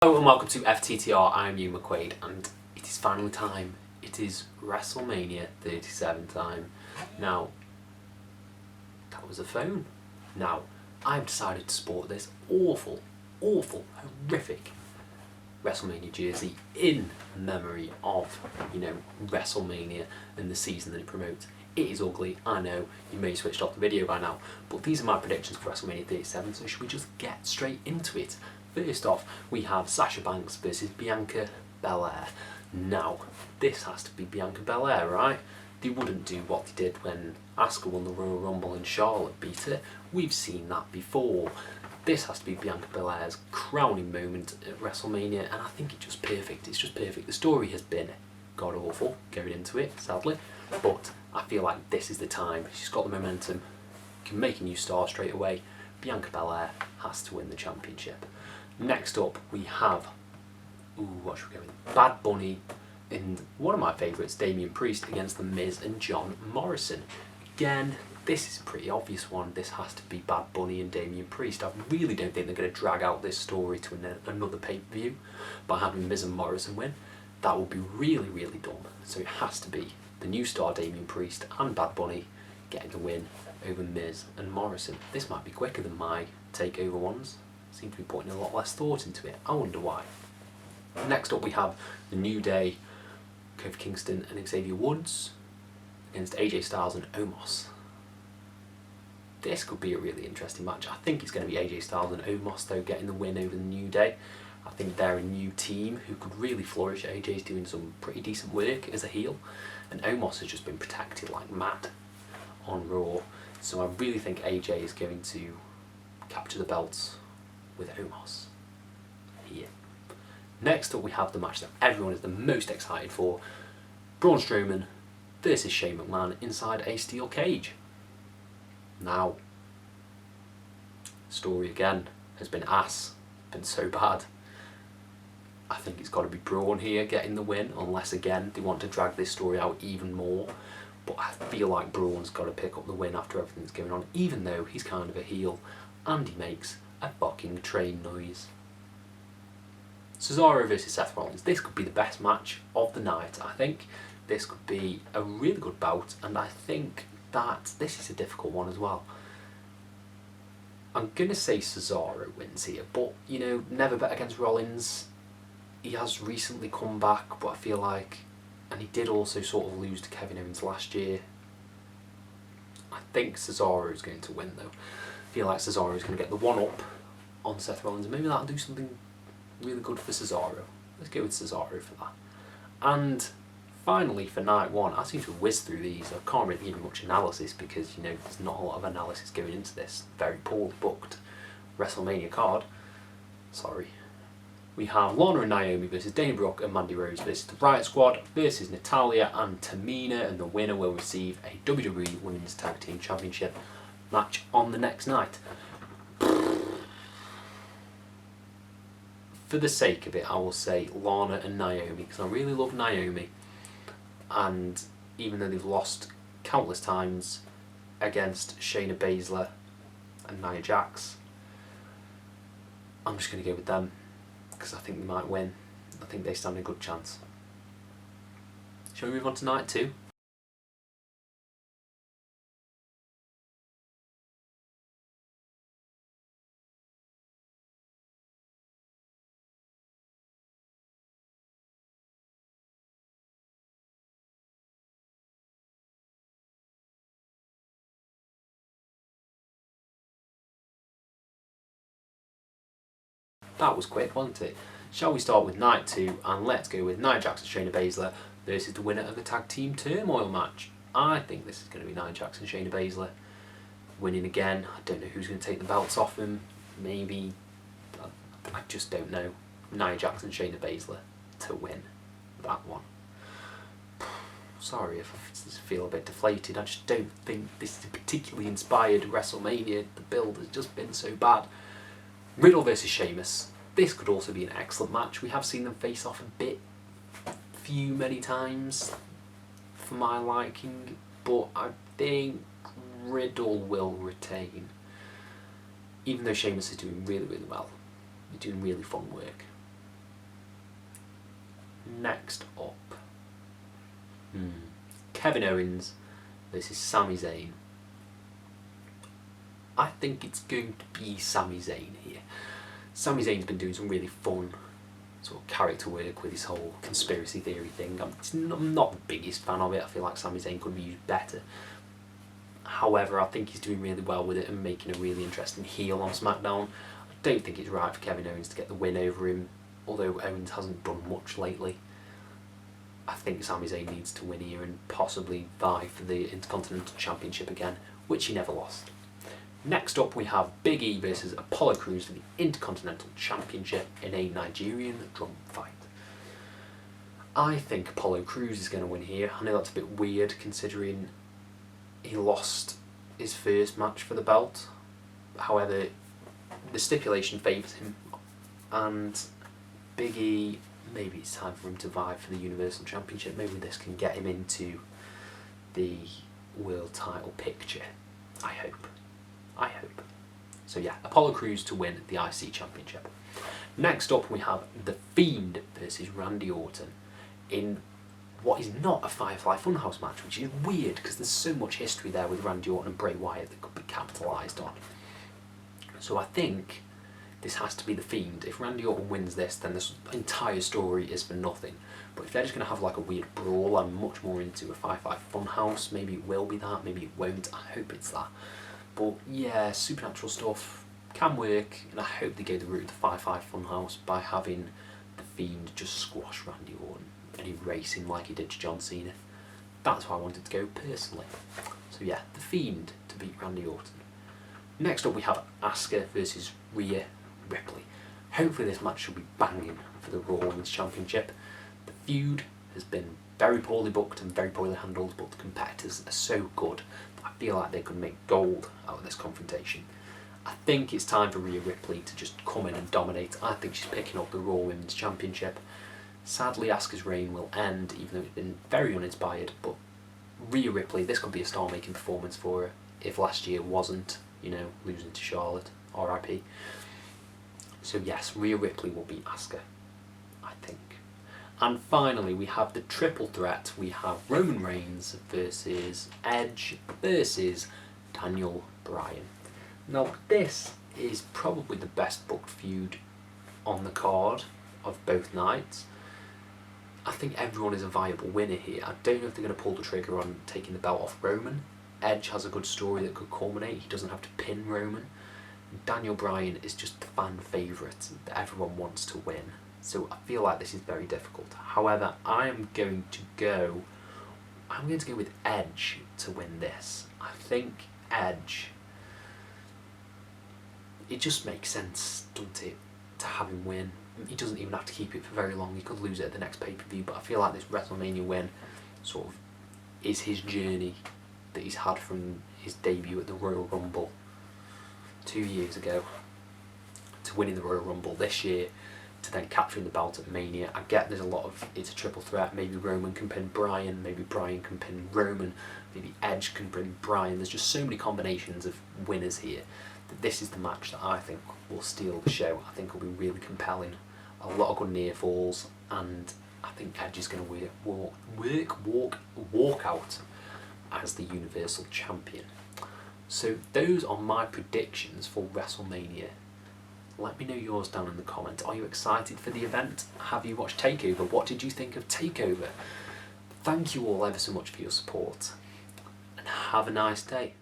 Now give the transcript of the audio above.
Hello and welcome to FTTR, I'm Hugh McQuaid and it is finally time. It is WrestleMania 37 time. Now, that was a phone. Now, I've decided to sport this awful, horrific WrestleMania jersey in memory of, WrestleMania and the season that it promotes. It is ugly, I know, you may have switched off the video by now, but these are my predictions for WrestleMania 37, so should we just get straight into it? First off, we have Sasha Banks versus Bianca Belair. Now, this has to be Bianca Belair, right? They wouldn't do what they did when Asuka won the Royal Rumble and Charlotte beat her. We've seen that before. This has to be Bianca Belair's crowning moment at WrestleMania, and I think it's just perfect. It's just perfect. The story has been god awful going into it, sadly, but I feel like this is the time. She's got the momentum, can make a new star straight away. Bianca Belair has to win the championship. Next up, we have, what should we go with? Bad Bunny and one of my favourites, Damian Priest, against The Miz and John Morrison. Again, this is a pretty obvious one. This has to be Bad Bunny and Damian Priest. I really don't think they're going to drag out this story to another pay-per-view by having Miz and Morrison win. That would be really, really dumb. So it has to be the new star Damian Priest and Bad Bunny getting the win over Miz and Morrison. This might be quicker than my takeover ones. Seem to be putting a lot less thought into it. I wonder why. Next up we have The New Day, Kofi Kingston and Xavier Woods against AJ Styles and Omos. This could be a really interesting match. I think it's going to be AJ Styles and Omos though getting the win over The New Day. I think they're a new team who could really flourish. AJ's doing some pretty decent work as a heel, and Omos has just been protected like mad on Raw. So I really think AJ is going to capture the belts with Omos here. Next up we have the match that everyone is the most excited for. Braun Strowman versus Shane McMahon inside a steel cage. Now, story again has been been so bad. I think it's got to be Braun here getting the win, unless again they want to drag this story out even more. But I feel like Braun's got to pick up the win after everything that's going on, even though he's kind of a heel and he makes a fucking train noise. Cesaro versus Seth Rollins. This could be the best match of the night, I think. This could be a really good bout, and I think that this is a difficult one as well. I'm going to say Cesaro wins here, but, never bet against Rollins. He has recently come back, but I feel like, and he did also sort of lose to Kevin Owens last year. I think Cesaro is going to win though. I feel like Cesaro is going to get the one-up on Seth Rollins, and maybe that'll do something really good for Cesaro. Let's go with Cesaro for that. And finally, for night one, I seem to whiz through these. I can't really give you much analysis because, there's not a lot of analysis going into this very poorly booked WrestleMania card. Sorry. We have Lana and Naomi versus Dana Brooke and Mandy Rose versus the Riot Squad versus Natalya and Tamina, and the winner will receive a WWE Women's Tag Team Championship match on the next night. For the sake of it, I will say Lana and Naomi, because I really love Naomi, and even though they've lost countless times against Shayna Baszler and Nia Jax, I'm just going to go with them because I think they might win. I think they stand a good chance. Shall we move on to night two? That was quick, wasn't it? Shall we start with night two, and let's go with Nia Jax and Shayna Baszler versus the winner of the Tag Team Turmoil match. I think this is going to be Nia Jax and Shayna Baszler winning again. I don't know who's going to take the belts off them. Maybe, I just don't know. Nia Jax and Shayna Baszler to win that one. Sorry if I feel a bit deflated. I just don't think this is a particularly inspired WrestleMania. The build has just been so bad. Riddle versus Sheamus. This could also be an excellent match. We have seen them face off many times for my liking, but I think Riddle will retain. Even though Sheamus is doing really, really well. You're doing really fun work. next up, Kevin Owens versus Sami Zayn. I think it's going to be Sami Zayn here. Sami Zayn's been doing some really fun sort of character work with his whole conspiracy theory thing. I'm not the biggest fan of it. I feel like Sami Zayn could be used better. However, I think he's doing really well with it and making a really interesting heel on SmackDown. I don't think it's right for Kevin Owens to get the win over him, although Owens hasn't done much lately. I think Sami Zayn needs to win here and possibly vie for the Intercontinental Championship again, which he never lost. Next up we have Big E versus Apollo Crews for the Intercontinental Championship in a Nigerian drum fight. I think Apollo Crews is going to win here. I know that's a bit weird considering he lost his first match for the belt. However, the stipulation favours him, and Big E, maybe it's time for him to vie for the Universal Championship. Maybe this can get him into the world title picture. I hope. So yeah, Apollo Crews to win the IC Championship. Next up we have The Fiend versus Randy Orton in what is not a Firefly Funhouse match, which is weird because there's so much history there with Randy Orton and Bray Wyatt that could be capitalised on. So I think this has to be The Fiend. If Randy Orton wins this, then this entire story is for nothing. But if they're just going to have like a weird brawl, I'm much more into a Firefly Funhouse. Maybe it will be that, maybe it won't. I hope it's that. But yeah, supernatural stuff can work, and I hope they go the route of the Firefly Funhouse by having The Fiend just squash Randy Orton and erase him like he did to John Cena. That's why I wanted to go personally. So yeah, The Fiend to beat Randy Orton. Next up we have Asuka versus Rhea Ripley. Hopefully this match should be banging for the Raw Women's Championship. The feud has been very poorly booked and very poorly handled, but the competitors are so good that I feel like they could make gold out of this confrontation. I think it's time for Rhea Ripley to just come in and dominate. I think she's picking up the Raw Women's Championship. Sadly, Asuka's reign will end, even though it's been very uninspired, but Rhea Ripley, this could be a star-making performance for her if last year wasn't, losing to Charlotte, RIP. So yes, Rhea Ripley will beat Asuka, I think. And finally, we have the triple threat. We have Roman Reigns versus Edge versus Daniel Bryan. Now, this is probably the best booked feud on the card of both nights. I think everyone is a viable winner here. I don't know if they're going to pull the trigger on taking the belt off Roman. Edge has a good story that could culminate. He doesn't have to pin Roman. Daniel Bryan is just the fan favourite that everyone wants to win. So I feel like this is very difficult. However, I'm going to go with Edge to win this. I think Edge, it just makes sense, doesn't it, to have him win. He doesn't even have to keep it for very long. He could lose it at the next pay-per-view, but I feel like this WrestleMania win sort of is his journey that he's had from his debut at the Royal Rumble 2 years ago to winning the Royal Rumble this year to then capturing the belt at Mania. I get it's a triple threat. Maybe Roman can pin Bryan, maybe Bryan can pin Roman, maybe Edge can pin Bryan. There's just so many combinations of winners here that this is the match that I think will steal the show. I think it'll be really compelling. A lot of good near falls, and I think Edge is going to walk out as the Universal Champion. So those are my predictions for WrestleMania. Let me know yours down in the comments. Are you excited for the event? Have you watched TakeOver? What did you think of TakeOver? Thank you all ever so much for your support, and have a nice day.